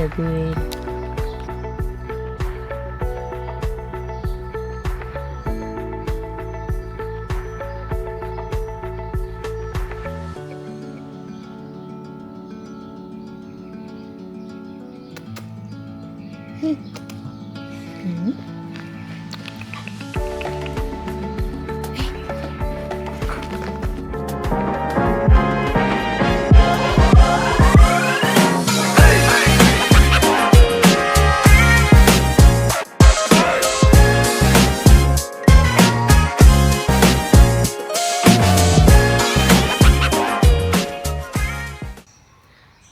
so good.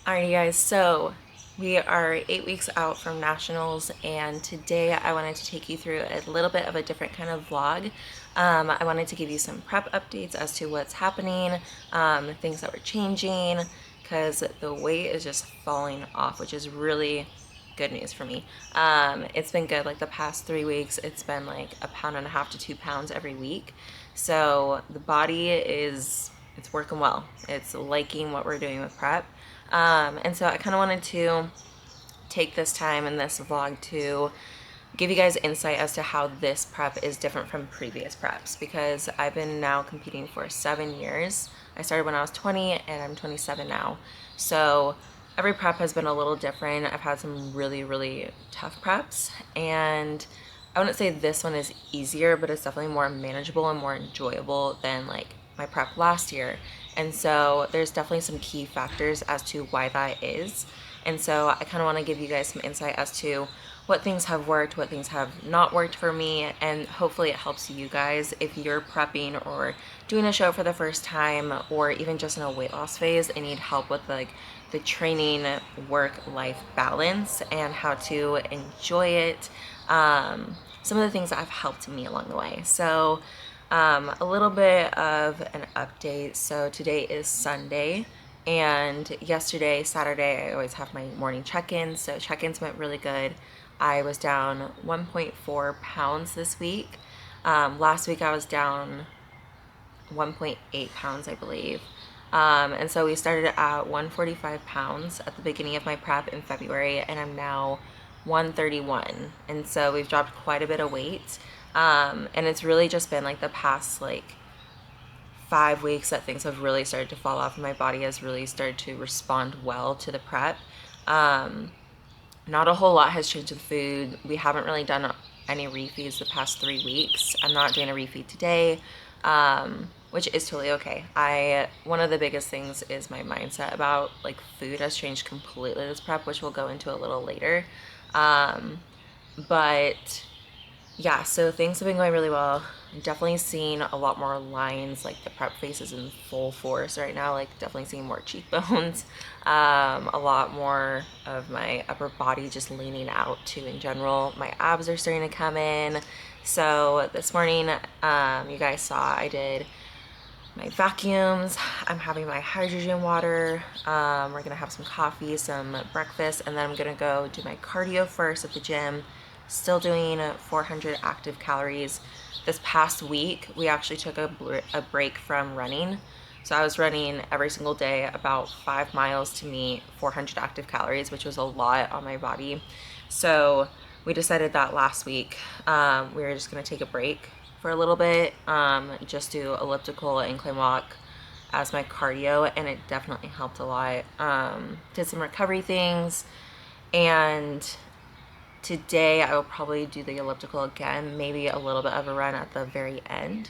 Alrighty guys, so we are 8 weeks out from nationals, and today I wanted to take you through a little bit of a different kind of vlog. I wanted to give you some prep updates as to what's happening, things that were changing, because the weight is just falling off, which is really good news for me. It's been good. Like the past 3 weeks, it's been like 1.5 pounds to 2 pounds every week. So the body it's working well. It's liking what we're doing with prep. And so I kind of wanted to take this time in this vlog to give you guys insight as to how this prep is different from previous preps, because I've been now competing for 7 years. I started when I was 20 and I'm 27 now. So every prep has been a little different. I've had some really, really tough preps, and I wouldn't say this one is easier, but it's definitely more manageable and more enjoyable than like my prep last year. And so there's definitely some key factors as to why that is. And so I kind of want to give you guys some insight as to what things have worked, what things have not worked for me, and hopefully it helps you guys if you're prepping or doing a show for the first time, or even just in a weight loss phase and need help with like the training work-life balance and how to enjoy it. Some of the things that have helped me along the way. So a little bit of an update. So today is Sunday, and yesterday, Saturday, I always have my morning check-ins. So check-ins went really good. I was down 1.4 pounds this week. Last week I was down 1.8 pounds, I believe. And so we started at 145 pounds at the beginning of my prep in February, and I'm now 131. And so we've dropped quite a bit of weight. And it's really just been like the past like 5 weeks that things have really started to fall off, and my body has really started to respond well to the prep. Not a whole lot has changed with food. We haven't really done any refeeds the past 3 weeks. I'm not doing a refeed today, which is totally okay. One of the biggest things is my mindset about like food has changed completely this prep, which we'll go into a little later. But yeah, so things have been going really well. I'm definitely seeing a lot more lines, like the prep face is in full force right now, like definitely seeing more cheekbones, a lot more of my upper body just leaning out too in general. My abs are starting to come in. So this morning, you guys saw I did my vacuums. I'm having my hydrogen water. We're gonna have some coffee, some breakfast, and then I'm gonna go do my cardio first at the gym. Still doing 400 active calories. This past week, we actually took a break from running. So I was running every single day about 5 miles to meet 400 active calories, which was a lot on my body. So we decided that last week we were just gonna take a break for a little bit, just do elliptical incline walk as my cardio, and it definitely helped a lot. Did some recovery things, and today I will probably do the elliptical again, maybe a little bit of a run at the very end,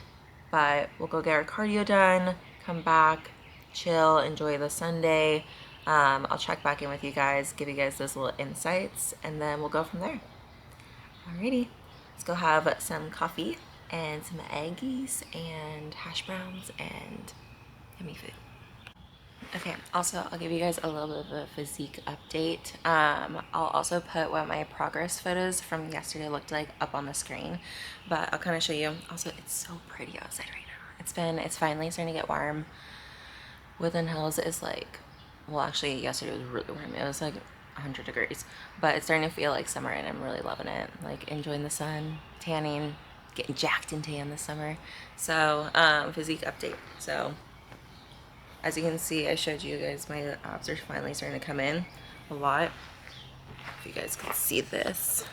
but we'll go get our cardio done, come back, chill, enjoy the Sunday. I'll check back in with you guys, give you guys those little insights, and then we'll go from there. Alrighty, let's go have some coffee and some eggies and hash browns and yummy food. Okay, also I'll give you guys a little bit of a physique update. I'll also put what my progress photos from yesterday looked like up on the screen, but I'll kind of show you. Also, it's so pretty outside right now. It's finally starting to get warm. Woodland Hills is like, well actually yesterday was really warm. It was like 100 degrees, but it's starting to feel like summer, and I'm really loving it. Like enjoying the sun, tanning, getting jacked and tan this summer. So physique update. So as you can see, I showed you guys my abs are finally starting to come in a lot. If you guys can see this,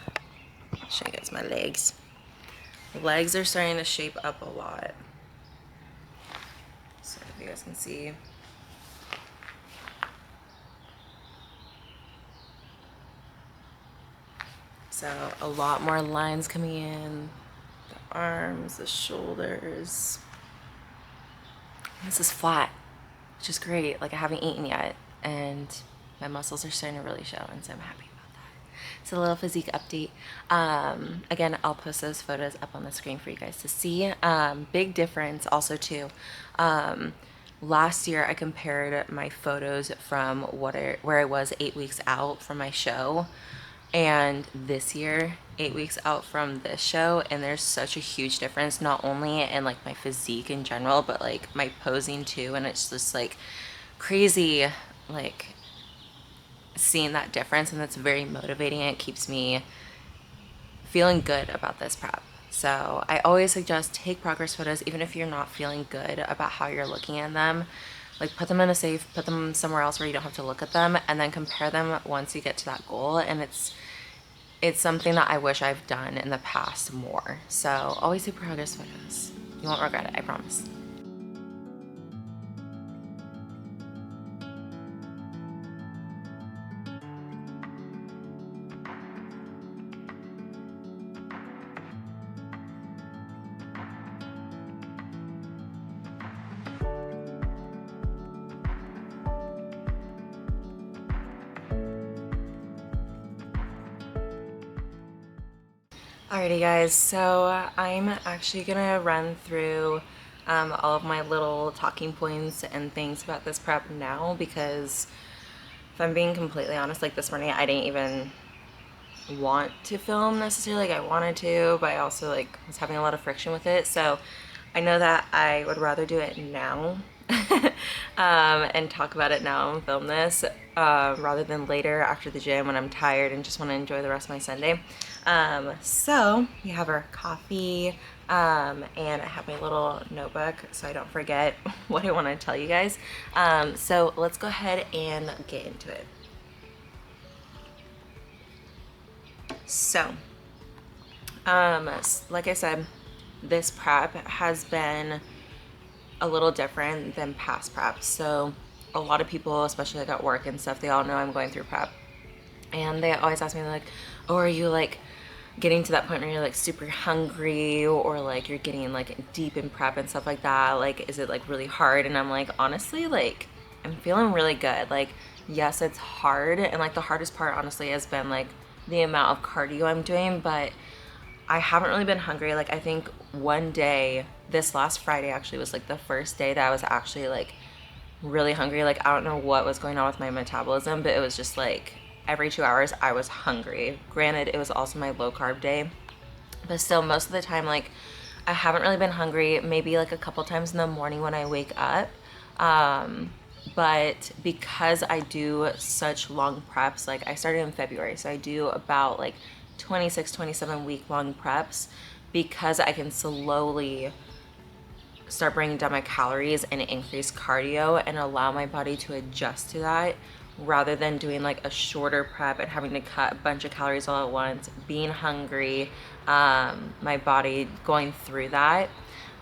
I'll show you guys my legs. The legs are starting to shape up a lot. So if you guys can see. So a lot more lines coming in, the arms, the shoulders. This is flat, which is great. Like I haven't eaten yet and my muscles are starting to really show, and so I'm happy about that. It's a little physique update. Again, I'll post those photos up on the screen for you guys to see. Big difference also too. Last year I compared my photos from where I was 8 weeks out from my show, and this year 8 weeks out from this show, and there's such a huge difference, not only in like my physique in general, but like my posing too. And it's just like crazy, like seeing that difference, and that's very motivating. It keeps me feeling good about this prep. So I always suggest take progress photos, even if you're not feeling good about how you're looking at them. Like put them in a safe, put them somewhere else where you don't have to look at them, and then compare them once you get to that goal. And it's something that I wish I've done in the past more. So always take progress photos. You won't regret it, I promise. Alrighty guys, so I'm actually gonna run through all of my little talking points and things about this prep now, because if I'm being completely honest, like this morning I didn't even want to film necessarily. Like I wanted to, but I also like was having a lot of friction with it. So I know that I would rather do it now and talk about it now and film this rather than later after the gym when I'm tired and just want to enjoy the rest of my Sunday. So we have our coffee and I have my little notebook so I don't forget what I want to tell you guys. So let's go ahead and get into it. So, like I said, this prep has been a little different than past preps. So a lot of people, especially like at work and stuff, they all know I'm going through prep. And they always ask me like, oh, are you like getting to that point where you're like super hungry, or like you're getting like deep in prep and stuff like that? Like, is it like really hard? And I'm like, honestly, like I'm feeling really good. Like, yes, it's hard. And like the hardest part honestly has been like the amount of cardio I'm doing, but I haven't really been hungry. Like I think one day, this last Friday actually was like the first day that I was actually like really hungry. Like I don't know what was going on with my metabolism, but it was just like every 2 hours I was hungry. Granted, it was also my low carb day, but still most of the time like I haven't really been hungry. Maybe like a couple times in the morning when I wake up. But because I do such long preps, like I started in February, so I do about like 26, 27 week long preps, because I can slowly start bringing down my calories and increase cardio and allow my body to adjust to that, rather than doing like a shorter prep and having to cut a bunch of calories all at once, being hungry, my body going through that.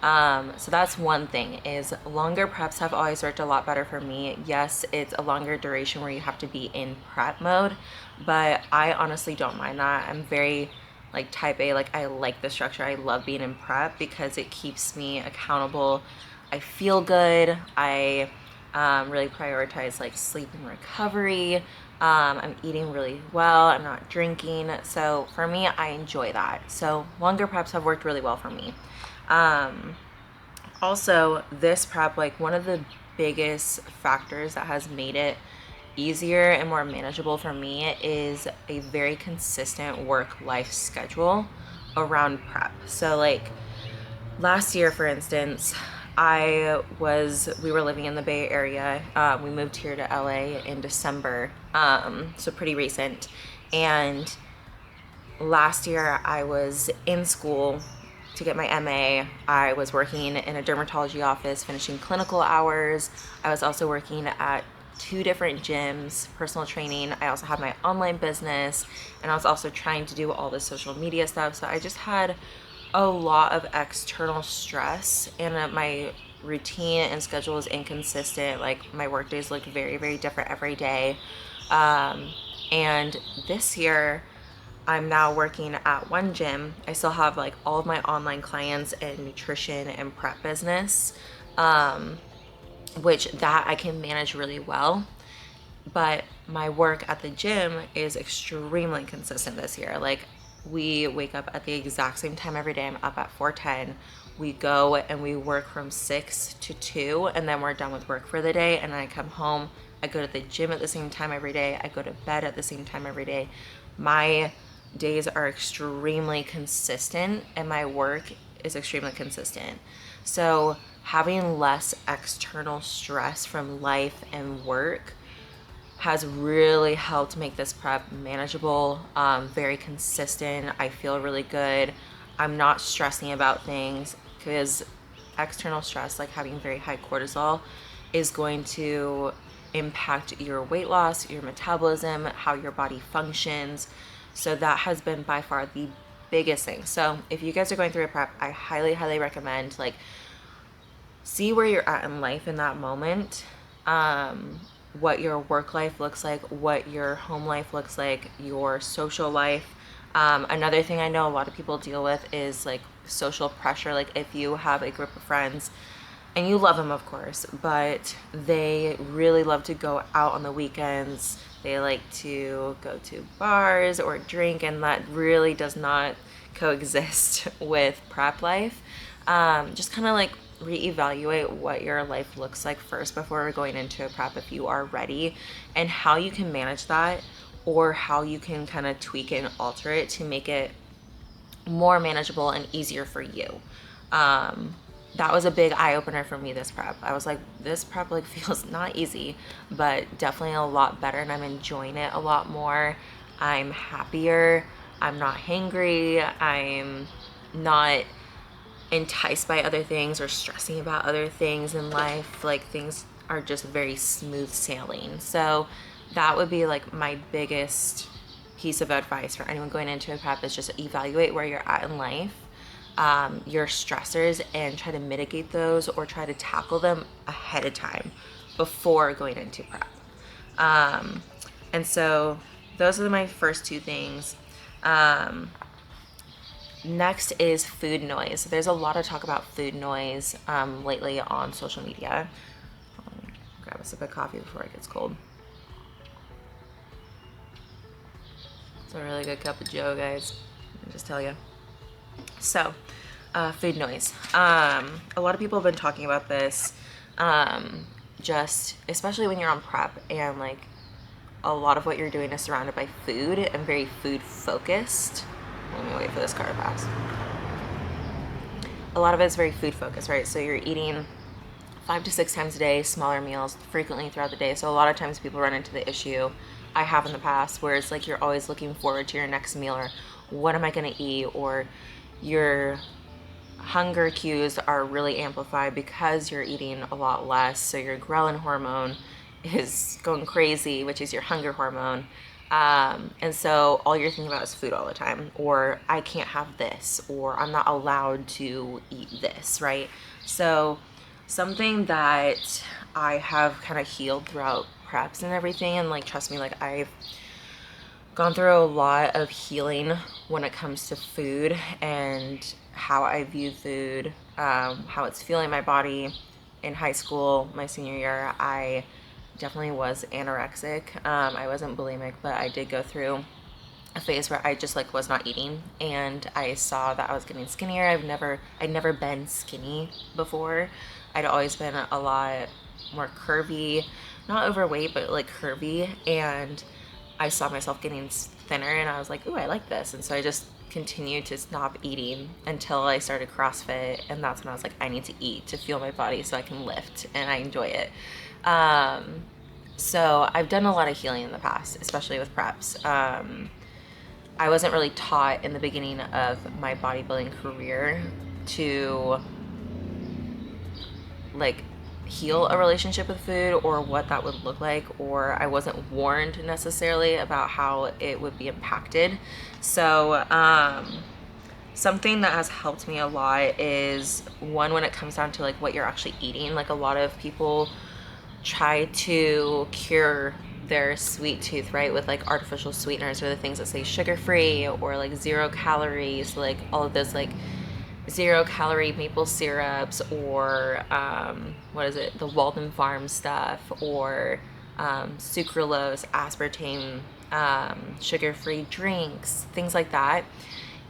So that's one thing, is longer preps have always worked a lot better for me. Yes, it's a longer duration where you have to be in prep mode, but I honestly don't mind that. I'm very like type A, like I like the structure. I love being in prep because it keeps me accountable. I feel good. I really prioritize like sleep and recovery. I'm eating really well. I'm not drinking. So for me, I enjoy that. So longer preps have worked really well for me. Also, this prep, like one of the biggest factors that has made it easier and more manageable for me is a very consistent work-life schedule around prep. So like last year, for instance, we were living in the Bay Area. We moved here to LA in December, so pretty recent. And last year I was in school to get my MA. I was working in a dermatology office, finishing clinical hours. I was also working at 2 different gyms, personal training. I also have my online business, and I was also trying to do all the social media stuff. So I just had a lot of external stress, and my routine and schedule is inconsistent. Like my work days look very, very different every day. And this year, I'm now working at one gym. I still have like all of my online clients and nutrition and prep business, which that I can manage really well. But my work at the gym is extremely consistent this year. Like we wake up at the exact same time every day. I'm up at 4:10. We go and we work from 6 to 2, and then we're done with work for the day. And I come home. I go to the gym at the same time every day. I go to bed at the same time every day. My days are extremely consistent, and my work is extremely consistent. So having less external stress from life and work has really helped make this prep manageable, very consistent. I feel really good. I'm not stressing about things, because external stress, like having very high cortisol, is going to impact your weight loss, your metabolism, how your body functions. So that has been by far the biggest thing. So if you guys are going through a prep, I highly, highly recommend, like, see where you're at in life in that moment, what your work life looks like, what your home life looks like, your social life. Another thing I know a lot of people deal with is like social pressure. Like if you have a group of friends and you love them, of course, but they really love to go out on the weekends. They like to go to bars or drink, and that really does not coexist with prep life. Just kind of like reevaluate what your life looks like first before going into a prep, if you are ready, and how you can manage that, or how you can kind of tweak it and alter it to make it more manageable and easier for you. That was a big eye-opener for me, this prep. I was like, this prep like feels not easy, but definitely a lot better, and I'm enjoying it a lot more. I'm happier. I'm not hangry. I'm not enticed by other things or stressing about other things in life. Like things are just very smooth sailing. So that would be like my biggest piece of advice for anyone going into a prep, is just evaluate where you're at in life, your stressors, and try to mitigate those or try to tackle them ahead of time before going into prep. And so those are my first 2 things. Next is food noise. There's a lot of talk about food noise lately on social media. Grab a sip of coffee before it gets cold. It's a really good cup of joe, guys. Let me just tell you. So, food noise. A lot of people have been talking about this, just especially when you're on prep and like a lot of what you're doing is surrounded by food and very food focused. Let me wait for this car to pass. A lot of it is very food focused, right? So you're eating 5 to 6 times a day, smaller meals frequently throughout the day. So a lot of times people run into the issue, I have in the past, where it's like you're always looking forward to your next meal, or what am I gonna eat, or your hunger cues are really amplified because you're eating a lot less. So your ghrelin hormone is going crazy, which is your hunger hormone. And so all you're thinking about is food all the time, or I can't have this, or I'm not allowed to eat this, right? So something that I have kind of healed throughout preps and everything, and like, trust me, like I've gone through a lot of healing when it comes to food and how I view food, how it's feeling my body. In high school, my senior year, I definitely was anorexic. I wasn't bulimic, but I did go through a phase where I just like was not eating, and I saw that I was getting skinnier. I'd never been skinny before. I'd always been a lot more curvy, not overweight, but like curvy, and I saw myself getting thinner, and I was like, ooh, I like this. And so I just continued to stop eating until I started CrossFit, and that's when I was like, I need to eat to fuel my body so I can lift, and I enjoy it. So I've done a lot of healing in the past, especially with preps. I wasn't really taught in the beginning of my bodybuilding career to like heal a relationship with food or what that would look like, or I wasn't warned necessarily about how it would be impacted. So something that has helped me a lot is, one, when it comes down to like what you're actually eating. Like a lot of people try to cure their sweet tooth, right, with like artificial sweeteners or the things that say sugar free or like 0 calories, like all of this like 0 calorie maple syrups, or what is it, the Walden Farm stuff, or sucralose, aspartame, sugar-free drinks, things like that.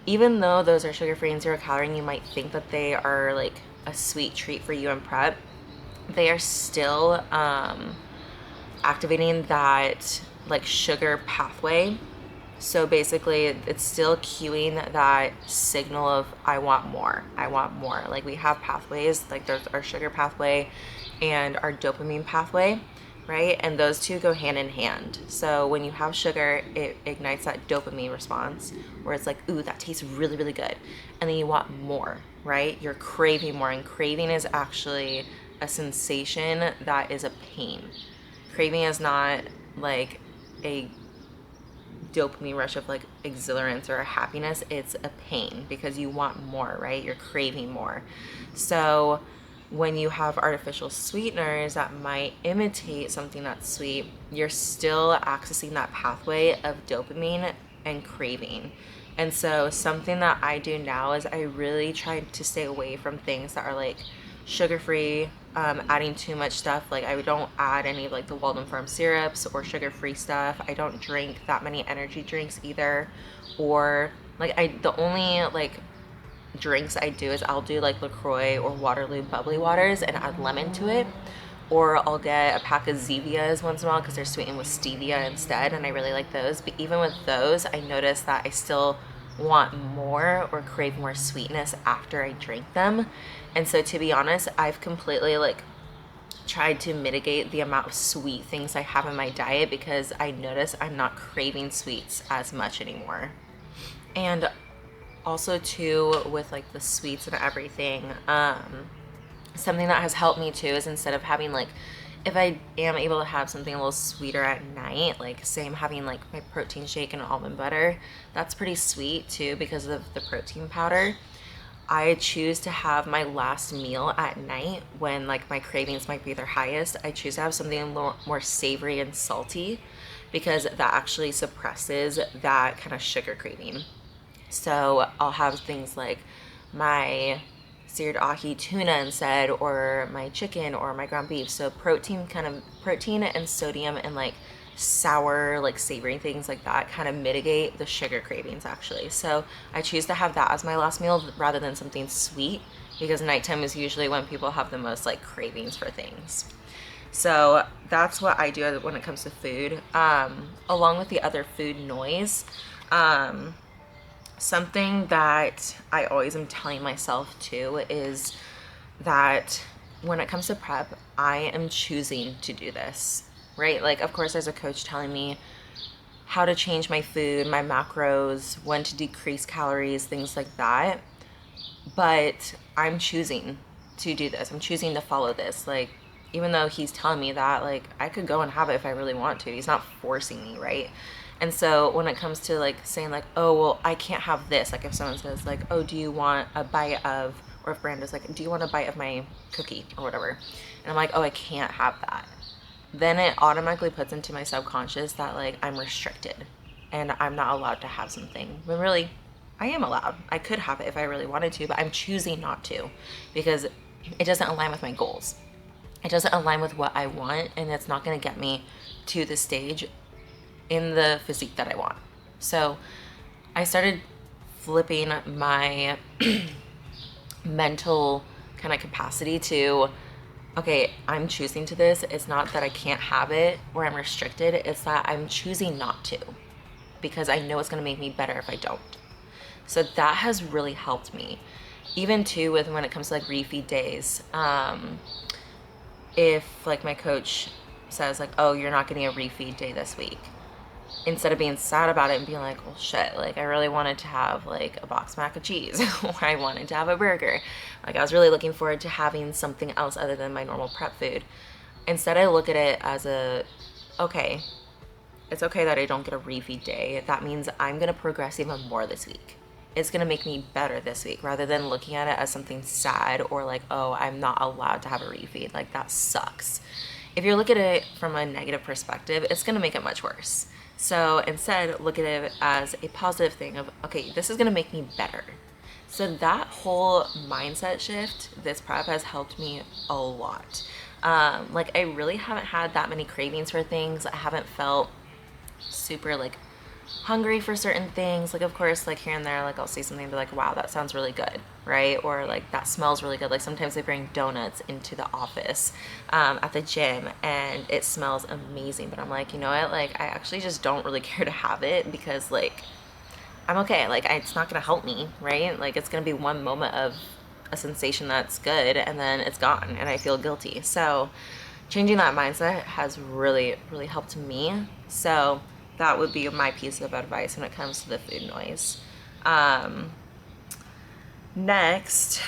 Even though those are sugar-free and 0 calorie, and you might think that they are like a sweet treat for you in prep, they are still activating that like sugar pathway. So basically, it's still cueing that signal of I want more, I want more. Like we have pathways, like there's our sugar pathway and our dopamine pathway, right? And those two go hand in hand. So when you have sugar, it ignites that dopamine response where it's like, ooh, that tastes really, really good. And then you want more, right? You're craving more, and craving is actually a sensation that is a pain. Craving is not like a dopamine rush of like exhilarance or a happiness. It's a pain because you want more, right? You're craving more. So when you have artificial sweeteners that might imitate something that's sweet, you're still accessing that pathway of dopamine and craving. And so something that I do now is I really try to stay away from things that are like sugar-free, adding too much stuff. Like I don't add any of like the Walden Farm syrups or sugar-free stuff. I don't drink that many energy drinks either, or like the only like drinks I do is I'll do like LaCroix or Waterloo bubbly waters and add lemon to it, or I'll get a pack of Zevias once in a while because they're sweetened with stevia instead, and I really like those. But even with those, I notice that I still want more or crave more sweetness after I drink them. And so to be honest, I've completely like tried to mitigate the amount of sweet things I have in my diet because I notice I'm not craving sweets as much anymore. And also too, with like the sweets and everything, something that has helped me too is, instead of having like, if I am able to have something a little sweeter at night, like say I'm having like my protein shake and almond butter, that's pretty sweet too because of the protein powder. I choose to have my last meal at night when like my cravings might be their highest. I choose to have something a little more savory and salty because that actually suppresses that kind of sugar craving. So I'll have things like my seared ahi tuna instead, or my chicken or my ground beef. So protein and sodium and like sour, like savory things like that kind of mitigate the sugar cravings actually. So I choose to have that as my last meal rather than something sweet, because nighttime is usually when people have the most like cravings for things. So that's what I do when it comes to food. Along with the other food noise, something that I always am telling myself too is that when it comes to prep, I am choosing to do this, right? Like, of course, there's a coach telling me how to change my food, my macros, when to decrease calories, things like that. But I'm choosing to do this. I'm choosing to follow this. Like, even though he's telling me that, like, I could go and have it if I really want to. He's not forcing me, right? And so when it comes to like saying like, oh, well, I can't have this. Like if someone says like, oh, do you want a bite of, or if Branda's like, do you want a bite of my cookie or whatever? And I'm like, oh, I can't have that. Then it automatically puts into my subconscious that like I'm restricted and I'm not allowed to have something. But really, I am allowed. I could have it if I really wanted to, but I'm choosing not to because it doesn't align with my goals. It doesn't align with what I want, and it's not going to get me to the stage in the physique that I want. So I started flipping my mental kind of capacity to, okay, I'm choosing to this. It's not that I can't have it or I'm restricted. It's that I'm choosing not to because I know it's going to make me better if I don't. So that has really helped me. Even too with when it comes to like refeed days. If like my coach says like, oh, you're not getting a refeed day this week, instead of being sad about it and being like, well, shit, like I really wanted to have like a box mac and cheese or I wanted to have a burger. Like I was really looking forward to having something else other than my normal prep food. Instead, I look at it as okay, it's okay that I don't get a refeed day. That means I'm gonna progress even more this week. It's gonna make me better this week rather than looking at it as something sad or like, oh, I'm not allowed to have a refeed. Like that sucks. If you look at it from a negative perspective, it's gonna make it much worse. So instead, look at it as a positive thing of, okay, this is gonna make me better. So that whole mindset shift, this prep has helped me a lot. Like I really haven't had that many cravings for things. I haven't felt super like hungry for certain things. Like of course, like here and there, like I'll see something and be like, wow, that sounds really good, right? Or like that smells really good. Like sometimes they bring donuts into the office at the gym and it smells amazing, but I'm like, you know what, like I actually just don't really care to have it because like I'm okay. Like it's not gonna help me, right? Like it's gonna be one moment of a sensation that's good and then it's gone and I feel guilty. So changing that mindset has really, really helped me. So that would be my piece of advice when it comes to the food noise. Next,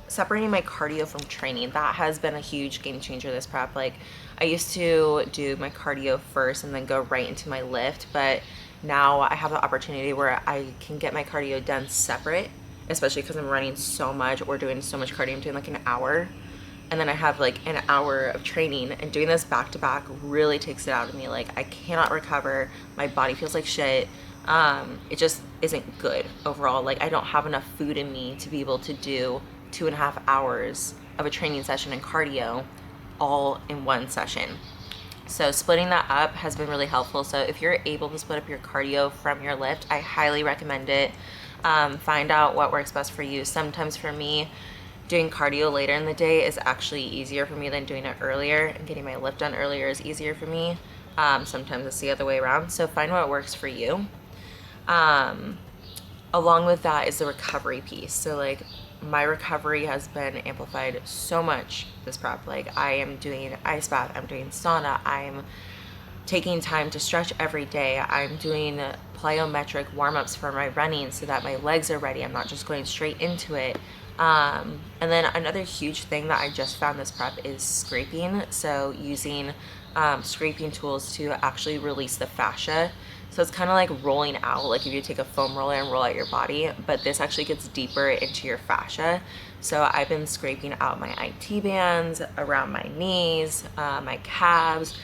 separating my cardio from training. That has been a huge game changer this prep. Like I used to do my cardio first and then go right into my lift, but now I have the opportunity where I can get my cardio done separate, especially because I'm running so much or doing so much cardio. I'm doing like an hour and then I have like an hour of training, and doing this back to back really takes it out of me. Like I cannot recover. My body feels like shit. It just isn't good overall. Like I don't have enough food in me to be able to do 2.5 hours of a training session and cardio all in one session. So splitting that up has been really helpful. So if you're able to split up your cardio from your lift, I highly recommend it. Find out what works best for you. Sometimes for me, doing cardio later in the day is actually easier for me than doing it earlier, and getting my lift done earlier is easier for me. Sometimes it's the other way around. So find what works for you. Along with that is the recovery piece. So like my recovery has been amplified so much this prep. Like I am doing ice bath, I'm doing sauna, I'm taking time to stretch every day, I'm doing plyometric warm-ups for my running so that my legs are ready. I'm not just going straight into it. And then another huge thing that I just found this prep is scraping. So using scraping tools to actually release the fascia. So it's kind of like rolling out, like if you take a foam roller and roll out your body, but this actually gets deeper into your fascia. So I've been scraping out my IT bands, around my knees, my calves,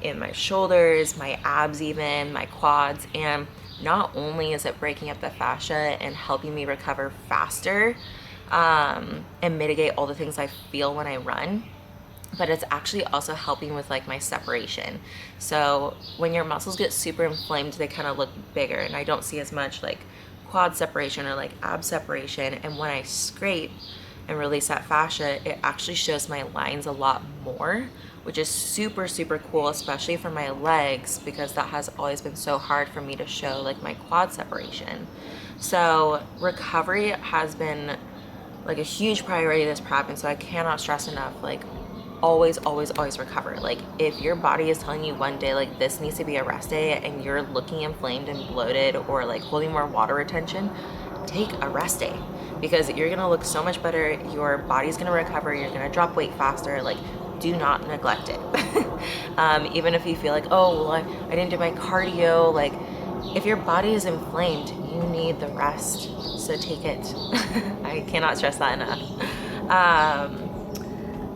in my shoulders, my abs even, my quads. And not only is it breaking up the fascia and helping me recover faster and mitigate all the things I feel when I run, but it's actually also helping with like my separation. So when your muscles get super inflamed, they kind of look bigger, and I don't see as much like quad separation or like ab separation. And when I scrape and release that fascia, it actually shows my lines a lot more, which is super, super cool, especially for my legs, because that has always been so hard for me to show like my quad separation. So recovery has been like a huge priority this prep, and so I cannot stress enough, like always, always, always recover. Like if your body is telling you one day like this needs to be a rest day and you're looking inflamed and bloated or like holding more water retention, take a rest day, because you're gonna look so much better, your body's gonna recover, you're gonna drop weight faster. Like do not neglect it. Even if you feel like, oh well, I didn't do my cardio, like if your body is inflamed, you need the rest, so take it. I cannot stress that enough.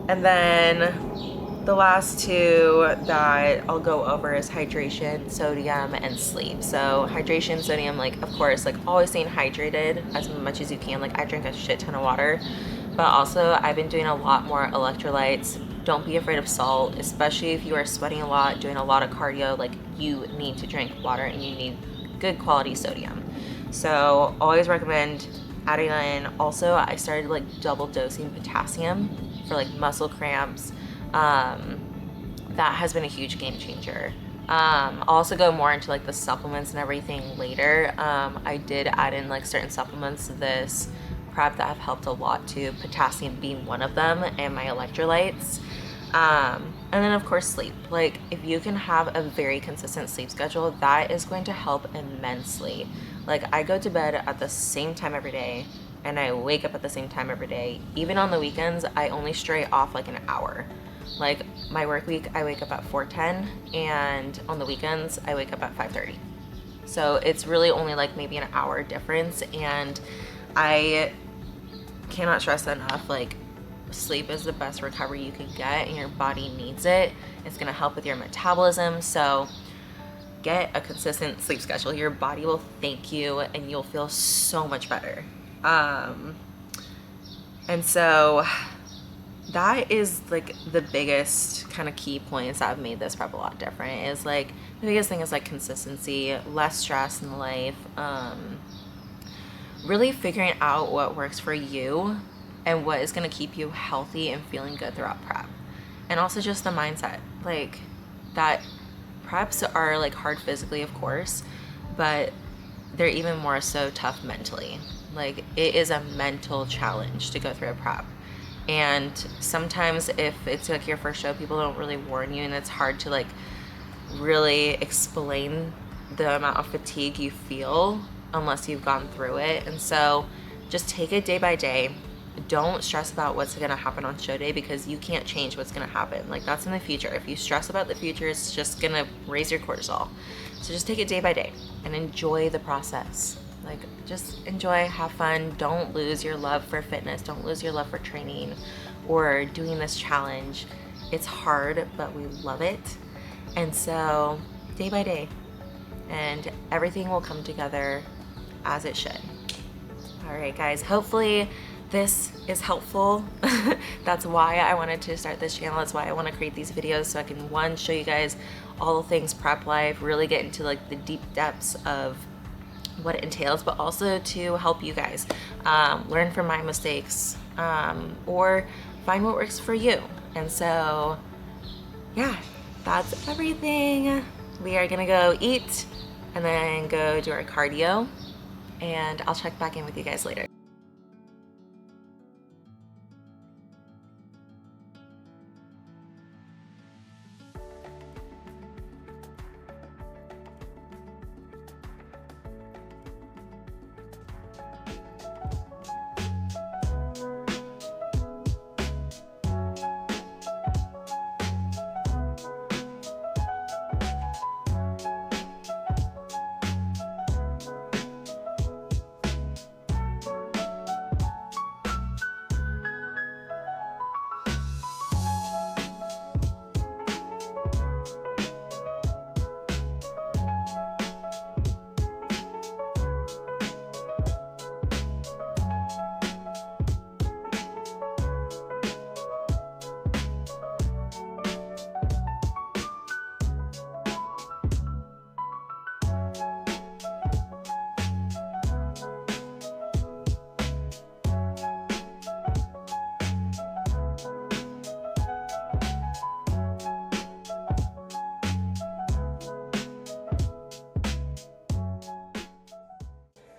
And then the last two that I'll go over is hydration, sodium, and sleep. So hydration, sodium, like of course, like always staying hydrated as much as you can. Like I drink a shit ton of water, but also I've been doing a lot more electrolytes. Don't be afraid of salt, especially if you are sweating a lot, doing a lot of cardio. Like you need to drink water and you need good quality sodium. So always recommend adding in. Also, I started like double dosing potassium for like muscle cramps. That has been a huge game changer. I'll also go more into like the supplements and everything later. I did add in like certain supplements to this prep that have helped a lot too, potassium being one of them, and my electrolytes. And then of course sleep. Like if you can have a very consistent sleep schedule, that is going to help immensely. Like I go to bed at the same time every day and I wake up at the same time every day. Even on the weekends, I only stray off like an hour. Like my work week, I wake up at 4:10 and on the weekends, I wake up at 5:30. So it's really only like maybe an hour difference, and I cannot stress that enough. Like sleep is the best recovery you can get and your body needs it. It's going to help with your metabolism. So get a consistent sleep schedule. Your body will thank you and you'll feel so much better. And so that is like the biggest kind of key points that have made this prep a lot different. Is like the biggest thing is like consistency, less stress in life, really figuring out what works for you and what is going to keep you healthy and feeling good throughout prep. And also just the mindset, like that preps are like hard physically, of course, but they're even more so tough mentally. Like it is a mental challenge to go through a prep. And sometimes if it's like your first show, people don't really warn you, and it's hard to like really explain the amount of fatigue you feel unless you've gone through it. And so just take it day by day. Don't stress about what's going to happen on show day, because you can't change what's going to happen. Like that's in the future. If you stress about the future, it's just going to raise your cortisol. So just take it day by day and enjoy the process. Like just enjoy, have fun. Don't lose your love for fitness. Don't lose your love for training or doing this challenge. It's hard, but we love it. And so day by day, and everything will come together as it should. All right, guys, hopefully this is helpful. That's why I wanted to start this channel. That's why I want to create these videos, so I can, one, show you guys all the things prep life, really get into like the deep depths of what it entails, but also to help you guys learn from my mistakes, or find what works for you. And so yeah, that's everything. We are gonna go eat and then go do our cardio, and I'll check back in with you guys later.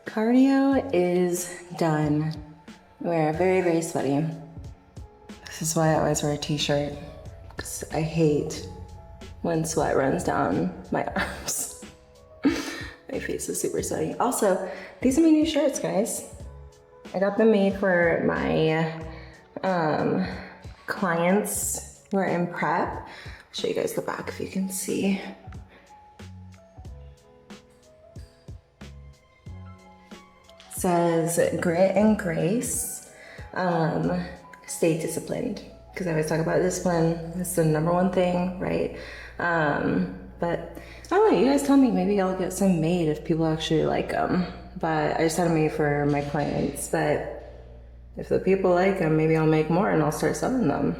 Cardio is done. We're very, very sweaty. This is why I always wear a t-shirt, because I hate when sweat runs down my arms. My face is super sweaty. Also, these are my new shirts, guys. I got them made for my clients who are in prep. I'll show you guys the back if you can see. Says grit and grace, stay disciplined, because I always talk about discipline. It's the number one thing, right? But I don't know, you guys tell me, maybe I'll get some made if people actually like them. But I just had them made for my clients, but if the people like them, maybe I'll make more and I'll start selling them.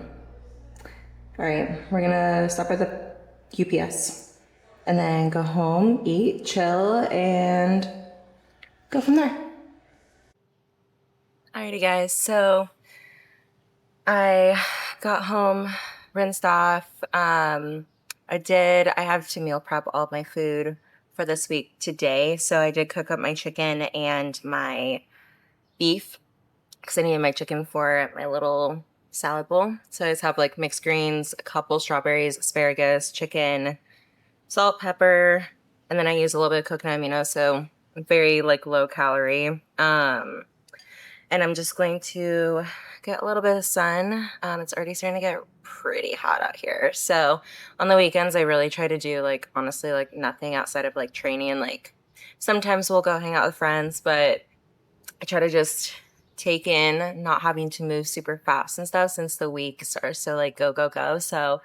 All right, we're gonna stop at the UPS and then go home, eat, chill, and go from there. Alrighty guys, so I got home, rinsed off. I have to meal prep all of my food for this week today. So I did cook up my chicken and my beef, because I needed my chicken for my little salad bowl. So I just have like mixed greens, a couple strawberries, asparagus, chicken, salt, pepper, and then I use a little bit of coconut amino, so very like low calorie. And I'm just going to get a little bit of sun. It's already starting to get pretty hot out here. So on the weekends, I really try to do like, honestly, like nothing outside of like training. Like sometimes we'll go hang out with friends, but I try to just take in not having to move super fast and stuff since the week starts to like go, go, go. So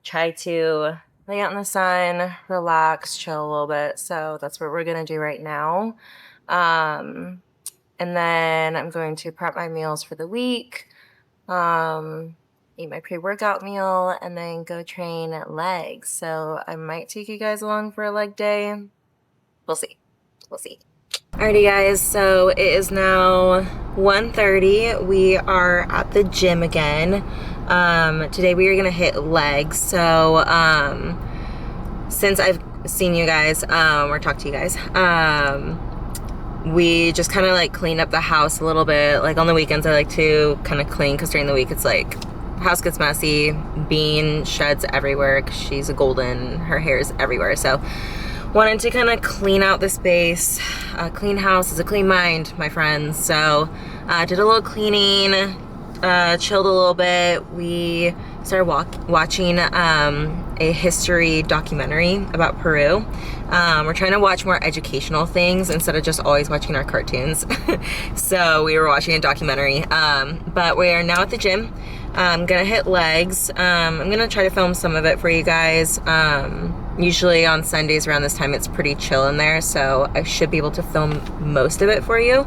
try to lay out in the sun, relax, chill a little bit. So that's what we're going to do right now. And then I'm going to prep my meals for the week, eat my pre-workout meal, and then go train legs. So I might take you guys along for a leg day. We'll see. We'll see. Alrighty guys, so it is now 1:30. We are at the gym again. Today we are gonna hit legs. So since I've seen you guys or talked to you guys, we just kind of like cleaned up the house a little bit. Like on the weekends I like to kind of clean because during the week it's like house gets messy, Bean sheds everywhere because she's a golden, her hair is everywhere. So wanted to kind of clean out the space. A clean house is a clean mind, my friends. So did a little cleaning, chilled a little bit. We started watching a history documentary about Peru. We're trying to watch more educational things instead of just always watching our cartoons. So we were watching a documentary, but we are now at the gym. I'm gonna hit legs. I'm gonna try to film some of it for you guys. Usually on Sundays around this time it's pretty chill in there, so I should be able to film most of it for you.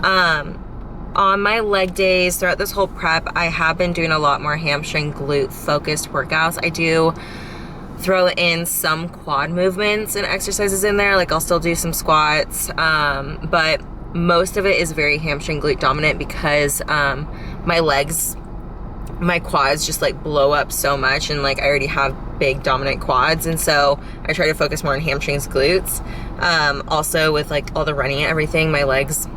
On my leg days throughout this whole prep, I have been doing a lot more hamstring glute focused workouts. I do throw in some quad movements and exercises in there, like I'll still do some squats, but most of it is very hamstring glute dominant because my legs, my quads just like blow up so much, and like I already have big dominant quads, and so I try to focus more on hamstrings, glutes. Also with like all the running and everything, my legs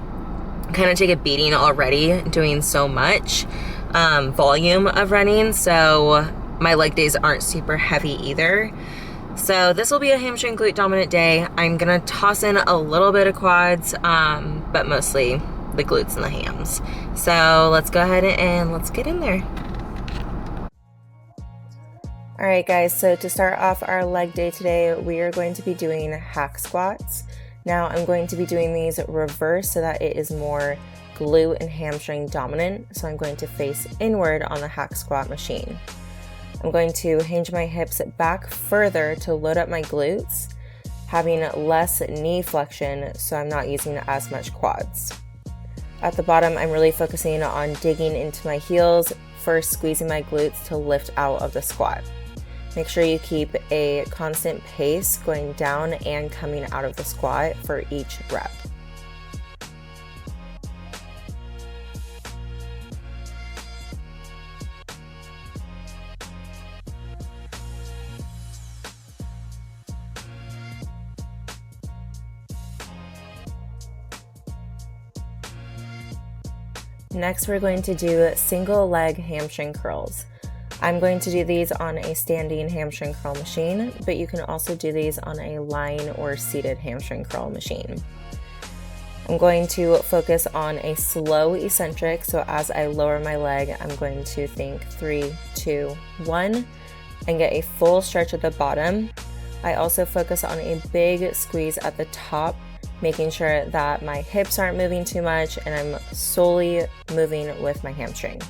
kind of take a beating already doing so much volume of running, so my leg days aren't super heavy either. So this will be a hamstring glute dominant day. I'm gonna toss in a little bit of quads, but mostly the glutes and the hams. So let's go ahead and let's get in there. All right guys, so to start off our leg day today, we are going to be doing hack squats. Now I'm going to be doing these reverse so that it is more glute and hamstring dominant. So I'm going to face inward on the hack squat machine. I'm going to hinge my hips back further to load up my glutes, having less knee flexion so I'm not using as much quads. At the bottom, I'm really focusing on digging into my heels, first squeezing my glutes to lift out of the squat. Make sure you keep a constant pace going down and coming out of the squat for each rep. Next, we're going to do single leg hamstring curls. I'm going to do these on a standing hamstring curl machine, but you can also do these on a lying or seated hamstring curl machine. I'm going to focus on a slow eccentric, so as I lower my leg, I'm going to think 3, 2, 1, and get a full stretch at the bottom. I also focus on a big squeeze at the top, making sure that my hips aren't moving too much and I'm solely moving with my hamstring.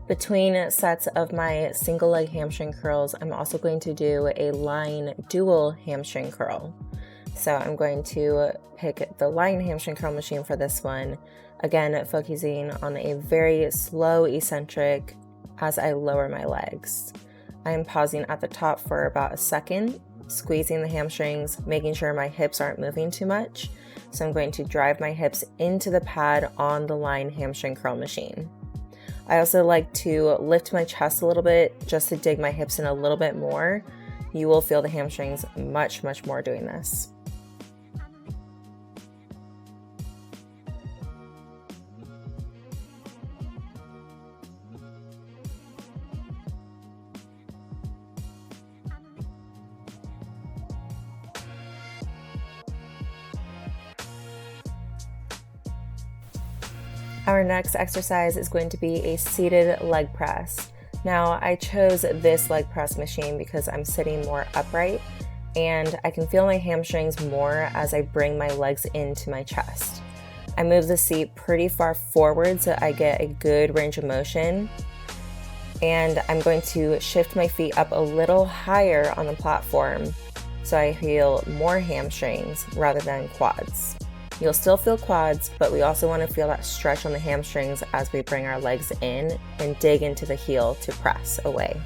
Between sets of my single leg hamstring curls, I'm also going to do a lying dual hamstring curl. So I'm going to pick the lying hamstring curl machine for this one. Again, focusing on a very slow eccentric as I lower my legs. I am pausing at the top for about a second squeezing the hamstrings, making sure my hips aren't moving too much. So I'm going to drive my hips into the pad on the Line hamstring curl machine. I also like to lift my chest a little bit just to dig my hips in a little bit more. You will feel the hamstrings much more doing this. Our next exercise is going to be a seated leg press. Now, I chose this leg press machine because I'm sitting more upright and I can feel my hamstrings more as I bring my legs into my chest. I move the seat pretty far forward so I get a good range of motion, and I'm going to shift my feet up a little higher on the platform so I feel more hamstrings rather than quads. You'll still feel quads, but we also want to feel that stretch on the hamstrings as we bring our legs in and dig into the heel to press away.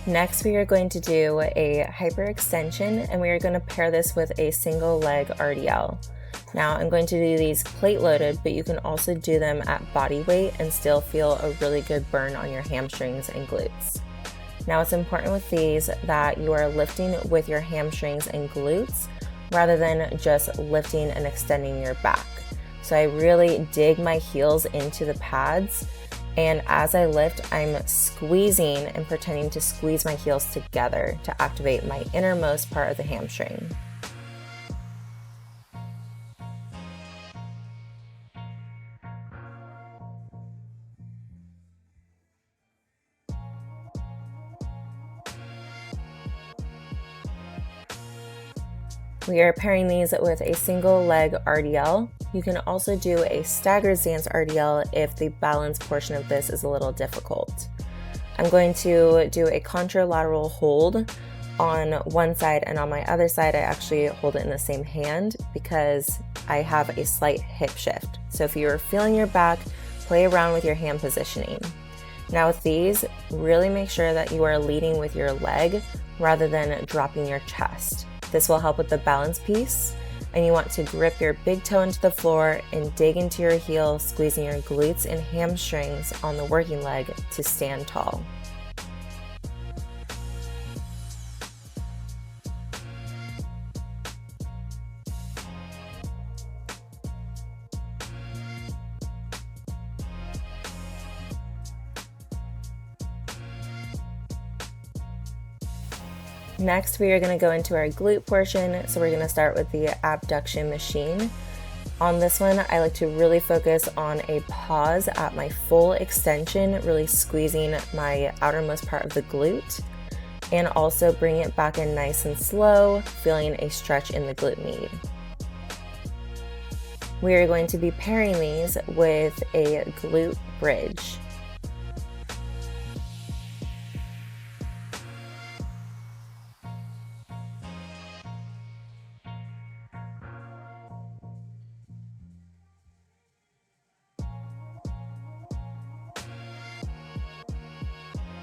Next, we are going to do a hyperextension, and we are going to pair this with a single leg RDL. Now I'm going to do these plate loaded, but you can also do them at body weight and still feel a really good burn on your hamstrings and glutes. Now it's important with these that you are lifting with your hamstrings and glutes rather than just lifting and extending your back. So I really dig my heels into the pads, and as I lift, I'm squeezing and pretending to squeeze my heels together to activate my innermost part of the hamstring. We are pairing these with a single leg RDL. You can also do a staggered stance RDL if the balance portion of this is a little difficult. I'm going to do a contralateral hold on one side, and on my other side I actually hold it in the same hand because I have a slight hip shift. So if you're feeling your back, play around with your hand positioning. Now with these, really make sure that you are leading with your leg rather than dropping your chest. This will help with the balance piece, and you want to grip your big toe into the floor and dig into your heel, squeezing your glutes and hamstrings on the working leg to stand tall. Next, we are going to go into our glute portion. So we're going to start with the abduction machine. On this one, I like to really focus on a pause at my full extension, really squeezing my outermost part of the glute, and also bring it back in nice and slow, feeling a stretch in the glute med. We are going to be pairing these with a glute bridge.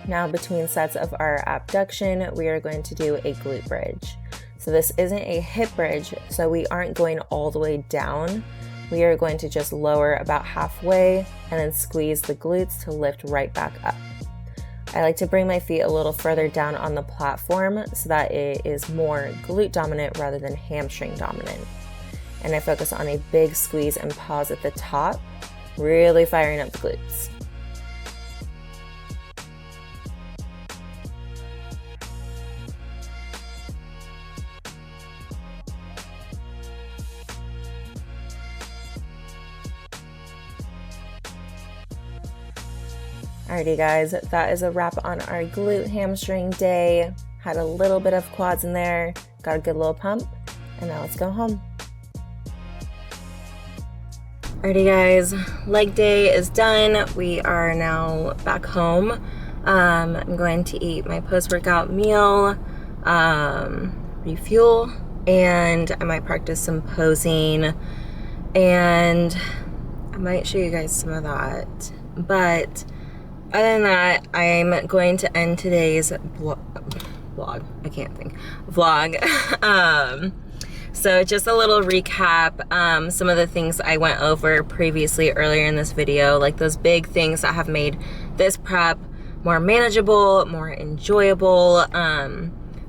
Now between sets of our abduction, we are going to do a glute bridge. So this isn't a hip bridge, so we aren't going all the way down. We are going to just lower about halfway and then squeeze the glutes to lift right back up. I like to bring my feet a little further down on the platform so that it is more glute dominant rather than hamstring dominant. And I focus on a big squeeze and pause at the top, really firing up the glutes. Alrighty guys, that is a wrap on our glute hamstring day. Had a little bit of quads in there, got a good little pump, and now let's go home. Alrighty guys, leg day is done. We are now back home. I'm going to eat my post-workout meal. refuel, and I might practice some posing, and I might show you guys some of that. But other than that, I'm going to end today's vlog. I can't think. Vlog. So just a little recap, some of the things I went over previously earlier in this video, like those big things that have made this prep more manageable, more enjoyable.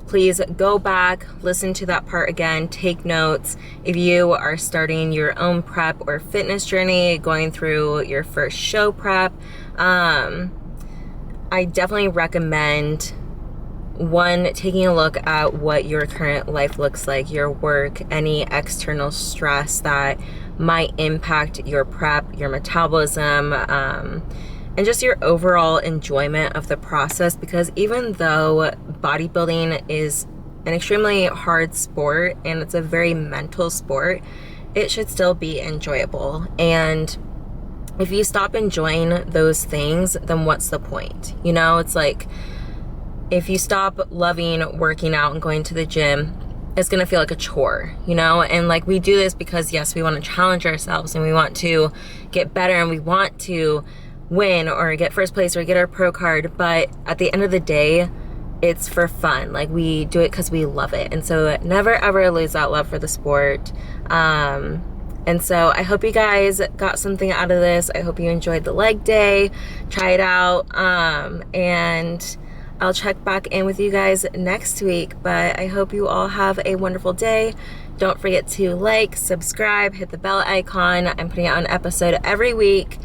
Please go back, listen to that part again, take notes. If you are starting your own prep or fitness journey, going through your first show prep, I definitely recommend, one, taking a look at what your current life looks like, your work, any external stress that might impact your prep, your metabolism, and just your overall enjoyment of the process. Because even though bodybuilding is an extremely hard sport and it's a very mental sport, it should still be enjoyable. And if you stop enjoying those things, then what's the point? You know, it's like, if you stop loving working out and going to the gym, it's gonna feel like a chore, you know? And like, we do this because yes, we wanna challenge ourselves and we want to get better and we want to win or get first place or get our pro card, but at the end of the day, it's for fun. Like, we do it because we love it. And so never ever lose that love for the sport. And so I hope you guys got something out of this. I hope you enjoyed the leg day. Try it out. And I'll check back in with you guys next week, but I hope you all have a wonderful day. Don't forget to like, subscribe, hit the bell icon. I'm putting out an episode every week,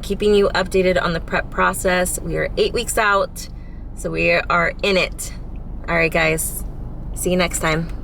keeping you updated on the prep process. We are 8 weeks out, so we are in it. All right, guys. See you next time.